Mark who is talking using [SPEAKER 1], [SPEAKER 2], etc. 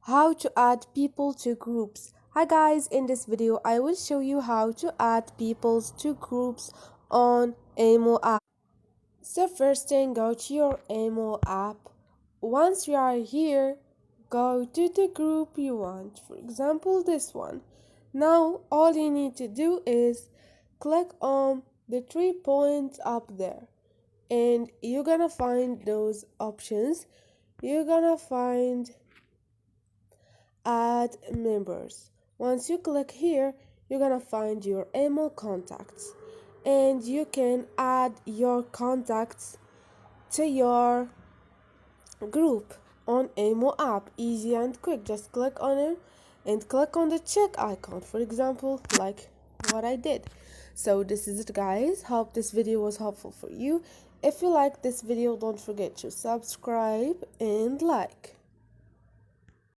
[SPEAKER 1] How to add people to groups. Hi guys, in this video I will show you how to add people to groups on Imo app. So first thing, go to your Imo app. Once you are here, go to the group you want, for example this one. Now all you need to do is click on the 3 points up there and you're gonna find those options. You're gonna find add members. Once you click here, you're gonna find your email contacts and you can add your contacts to your group on emo app. Easy and quick. Just click on it and click on the check icon, for example, like what I did. So this is it guys. Hope this video was helpful for you. If you like this video, don't forget to subscribe and like.